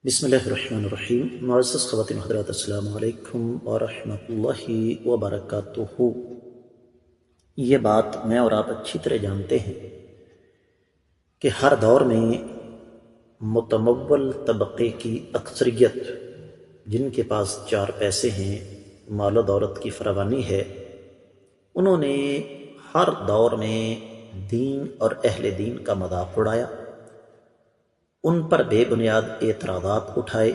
بسم اللہ الرحمن الرحیم۔ معزز خواتین حضرات، السلام علیکم ورحمۃ اللہ وبرکاتہ۔ یہ بات میں اور آپ اچھی طرح جانتے ہیں کہ ہر دور میں متمول طبقے کی اکثریت، جن کے پاس چار پیسے ہیں، مال و دولت کی فراوانی ہے، انہوں نے ہر دور میں دین اور اہل دین کا مذاق اڑایا، ان پر بے بنیاد اعتراضات اٹھائے،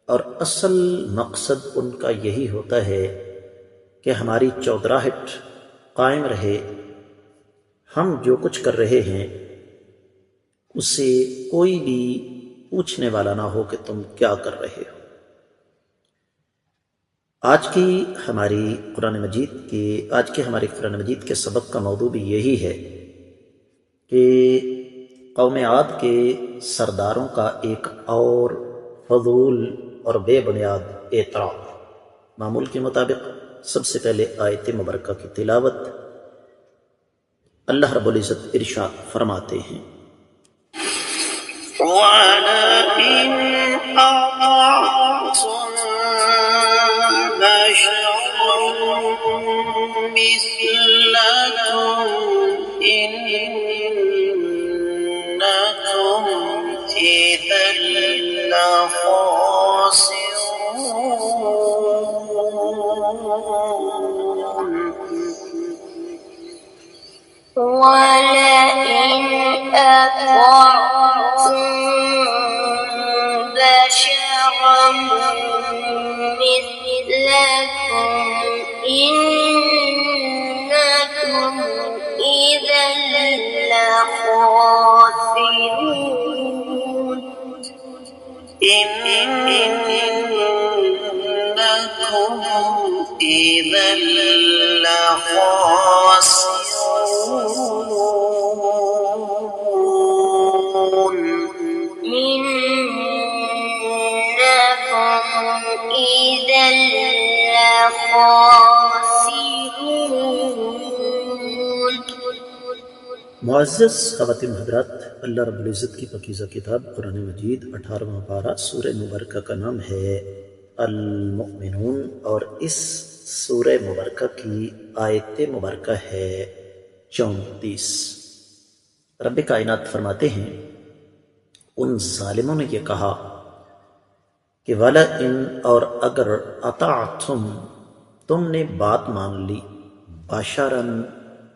اور اصل مقصد ان کا یہی ہوتا ہے کہ ہماری چودراہٹ قائم رہے، ہم جو کچھ کر رہے ہیں اسے کوئی بھی پوچھنے والا نہ ہو کہ تم کیا کر رہے ہو۔ آج کے ہمارے قرآن مجید کے سبق کا موضوع بھی یہی ہے کہ قوم عاد کے سرداروں کا ایک اور فضول اور بے بنیاد اعتراض۔ معمول کے مطابق سب سے پہلے آیت مبارکہ کی تلاوت۔ اللہ رب العزت ارشاد فرماتے ہیں، وَلَئِنْ أَطَعْتُمْ بَشَرًا مِثْلَكُمْ إِنَّكُمْ إِذًا لَخَاسِرُونَ وَلَئِنْ أَطَعْتُمْ بَشَرًا مِثْلَكُمْ إِنَّكُمْ إِذًا لَخَاسِرُونَ إِنَّكُمْ إِذًا لَخَاسِرُونَ معزز خواتین حضرات، اللہ رب العزت کی پاکیزہ کتاب قرآن مجید 18واں پارہ سورہ مبارکہ کا نام ہے المؤمنون، اور اس سورہ مبارکہ کی آیت مبارکہ ہے 34۔ رب کائنات فرماتے ہیں، ان ظالموں نے یہ کہا کہ وَلَئِن، اور اگر اطعتم، تم نے بات مان لی، بشراً،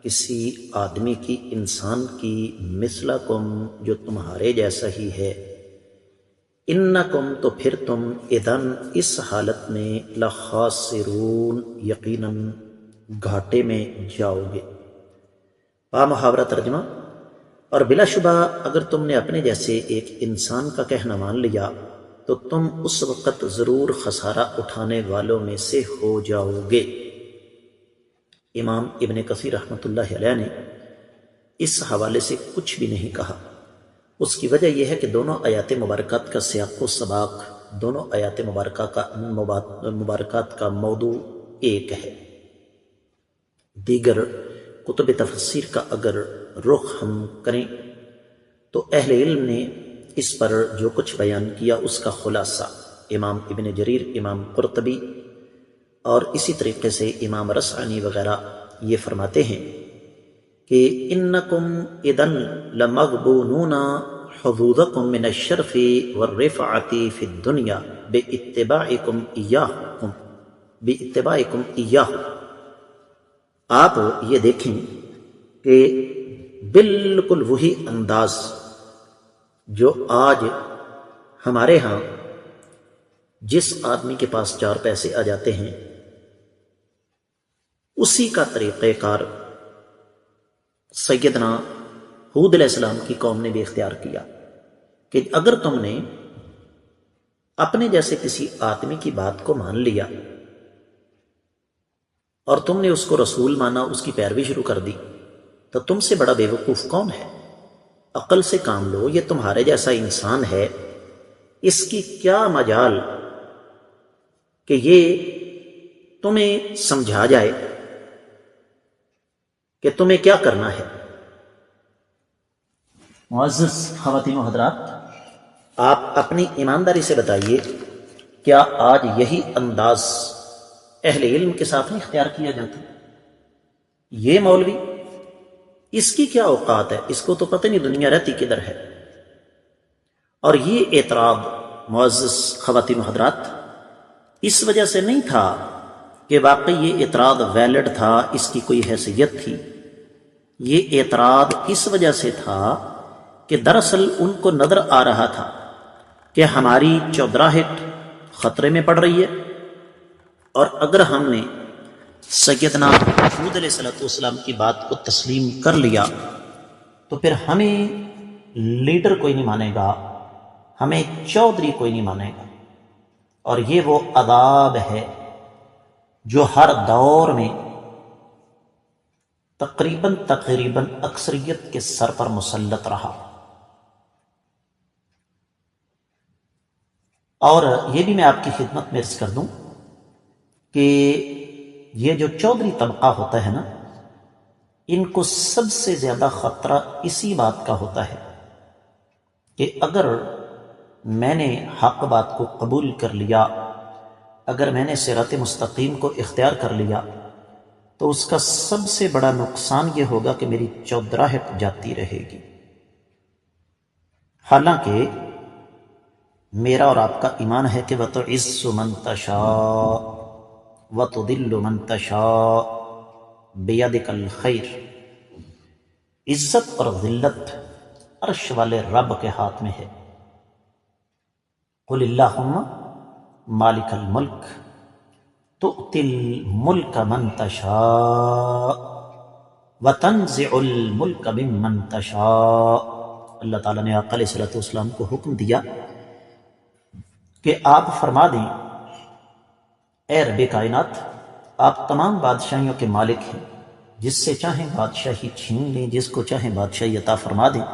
کسی آدمی کی، انسان کی، مثلکم، جو تمہارے جیسا ہی ہے، انکم، تو پھر تم، اذن، اس حالت میں، لخاسرون، یقیناً گھاٹے میں جاؤ گے۔ با محاورہ ترجمہ، اور بلا شبہ اگر تم نے اپنے جیسے ایک انسان کا کہنا مان لیا تو تم اس وقت ضرور خسارہ اٹھانے والوں میں سے ہو جاؤ گے۔ امام ابن کثیر رحمۃ اللہ علیہ نے اس حوالے سے کچھ بھی نہیں کہا۔ اس کی وجہ یہ ہے کہ دونوں آیات مبارکات کا سیاق و سباق، دونوں آیات مبارکات کا موضوع ایک ہے۔ دیگر کتب تفسیر کا اگر رخ ہم کریں تو اہل علم نے اس پر جو کچھ بیان کیا اس کا خلاصہ امام ابن جریر، امام قرطبی اور اسی طریقے سے امام رسعانی وغیرہ یہ فرماتے ہیں کہ انکم اذن لمغبونون حظوظکم من الشرف والرفعۃ فی الدنیا باتباعکم ایاہ۔ آپ یہ دیکھیں کہ بالکل وہی انداز جو آج ہمارے ہاں جس آدمی کے پاس چار پیسے آ جاتے ہیں، اسی کا طریقہ کار سیدنا ہود علیہ السلام کی قوم نے بھی اختیار کیا کہ اگر تم نے اپنے جیسے کسی آدمی کی بات کو مان لیا اور تم نے اس کو رسول مانا، اس کی پیروی شروع کر دی، تو تم سے بڑا بے وقوف کون ہے؟ عقل سے کام لو، یہ تمہارے جیسا انسان ہے، اس کی کیا مجال کہ یہ تمہیں سمجھا جائے کہ تمہیں کیا کرنا ہے۔ معزز خواتین و حضرات، آپ اپنی ایمانداری سے بتائیے، کیا آج یہی انداز اہل علم کے ساتھ نہیں اختیار کیا جاتا؟ یہ مولوی، اس کی کیا اوقات ہے، اس کو تو پتہ نہیں دنیا رہتی کدھر ہے۔ اور یہ اعتراض معزز خواتین و حضرات اس وجہ سے نہیں تھا کہ واقعی یہ اعتراض ویلڈ تھا، اس کی کوئی حیثیت تھی۔ یہ اعتراض اس وجہ سے تھا کہ دراصل ان کو نظر آ رہا تھا کہ ہماری چودراہٹ خطرے میں پڑ رہی ہے، اور اگر ہم نے سیدنا حود علیہ السلام کی بات کو تسلیم کر لیا تو پھر ہمیں لیڈر کوئی نہیں مانے گا، ہمیں چودھری کوئی نہیں مانے گا۔ اور یہ وہ عذاب ہے جو ہر دور میں تقریباً اکثریت کے سر پر مسلط رہا۔ اور یہ بھی میں آپ کی خدمت میں عرض کر دوں کہ یہ جو چودھری طبقہ ہوتا ہے نا، ان کو سب سے زیادہ خطرہ اسی بات کا ہوتا ہے کہ اگر میں نے حق بات کو قبول کر لیا، اگر میں نے صراط مستقیم کو اختیار کر لیا، تو اس کا سب سے بڑا نقصان یہ ہوگا کہ میری چودراہٹ جاتی رہے گی۔ حالانکہ میرا اور آپ کا ایمان ہے کہ وَتُعِزُّ مَن تَشَاءُ وَتُذِلُّ مَن تَشَاءُ بِيَدِكَ الْخَيْرُ، عزت اور ذلت عرش والے رب کے ہاتھ میں ہے۔ قُلِ اللَّهُمَّ مَالِكَ الْمُلْكِ تُؤْتِي الْمُلْكَ مَن تَشَاءُ وَتَنزِعُ الْمُلْكَ مِمَّن تَشَاءُ۔ اللہ تعالیٰ نے آقا علیہ السلام کو حکم دیا کہ آپ فرما دیں، اے رب کائنات، آپ تمام بادشاہیوں کے مالک ہیں، جس سے چاہیں بادشاہی چھین لیں، جس کو چاہیں بادشاہی عطا فرما دیں۔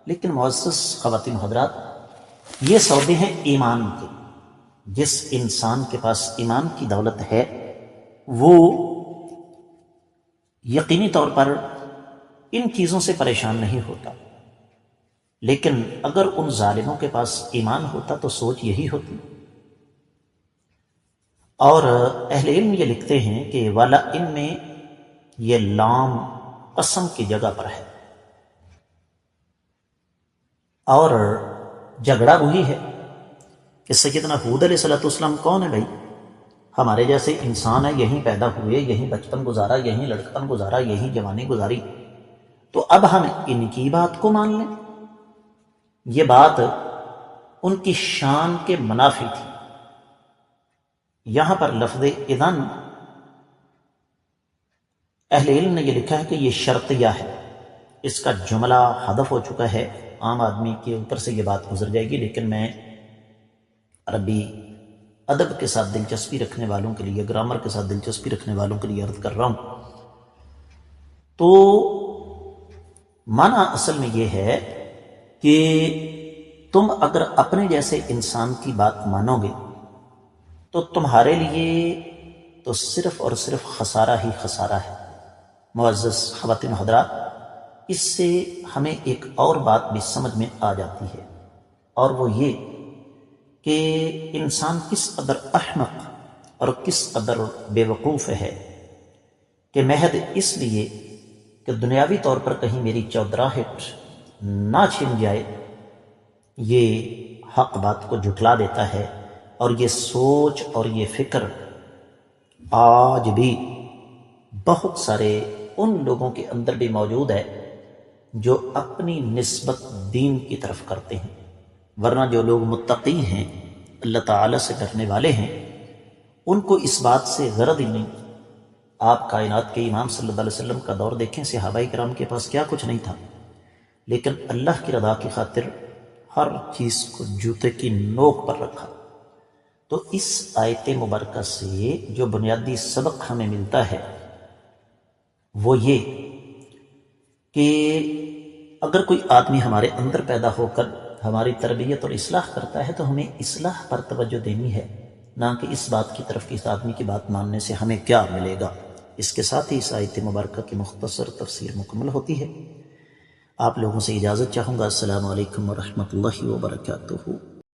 لیکن معزز خواتین حضرات، یہ سودے ہیں ایمان کے۔ جس انسان کے پاس ایمان کی دولت ہے وہ یقینی طور پر ان چیزوں سے پریشان نہیں ہوتا، لیکن اگر ان ظالموں کے پاس ایمان ہوتا تو سوچ یہی ہوتی۔ اور اہل علم یہ لکھتے ہیں کہ والا ان میں یہ لام قسم کی جگہ پر ہے، اور جھگڑا وہی ہے کہ سیدنا حود علیہ السلام کون ہے بھائی؟ ہمارے جیسے انسان ہے، یہیں پیدا ہوئے، یہیں بچپن گزارا، یہیں لڑکپن گزارا، یہیں جوانی گزاری، تو اب ہم ان کی بات کو مان لیں؟ یہ بات ان کی شان کے منافی تھی۔ یہاں پر لفظ اذن اہل علم نے یہ لکھا ہے کہ یہ شرطیہ ہے، اس کا جملہ حذف ہو چکا ہے، عام آدمی کے اوپر سے یہ بات گزر جائے گی، لیکن میں عربی ادب کے ساتھ دلچسپی رکھنے والوں کے لیے، گرامر کے ساتھ دلچسپی رکھنے والوں کے لیے عرض کر رہا ہوں۔ تو معنی اصل میں یہ ہے کہ تم اگر اپنے جیسے انسان کی بات مانو گے تو تمہارے لیے تو صرف اور صرف خسارہ ہی خسارہ ہے۔ معزز خواتین حضرات، اس سے ہمیں ایک اور بات بھی سمجھ میں آ جاتی ہے، اور وہ یہ کہ انسان کس قدر احمق اور کس قدر بے وقوف ہے کہ محض اس لیے کہ دنیاوی طور پر کہیں میری چودراہٹ نہ چھن جائے، یہ حق بات کو جھٹلا دیتا ہے۔ اور یہ سوچ اور یہ فکر آج بھی بہت سارے ان لوگوں کے اندر بھی موجود ہے جو اپنی نسبت دین کی طرف کرتے ہیں، ورنہ جو لوگ متقی ہیں، اللہ تعالیٰ سے ڈرنے والے ہیں، ان کو اس بات سے غرض ہی نہیں۔ آپ کائنات کے امام صلی اللہ علیہ وسلم کا دور دیکھیں، صحابہ کرام کے پاس کیا کچھ نہیں تھا، لیکن اللہ کی رضا کی خاطر ہر چیز کو جوتے کی نوک پر رکھا۔ تو اس آیت مبارکہ سے جو بنیادی سبق ہمیں ملتا ہے وہ یہ کہ اگر کوئی آدمی ہمارے اندر پیدا ہو کر ہماری تربیت اور اصلاح کرتا ہے تو ہمیں اصلاح پر توجہ دینی ہے، نہ کہ اس بات کی طرف کہ اس آدمی کی بات ماننے سے ہمیں کیا ملے گا۔ اس کے ساتھ ہی اس آیت مبارکہ کی مختصر تفسیر مکمل ہوتی ہے۔ آپ لوگوں سے اجازت چاہوں گا۔ السلام علیکم ورحمۃ اللہ وبرکاتہ۔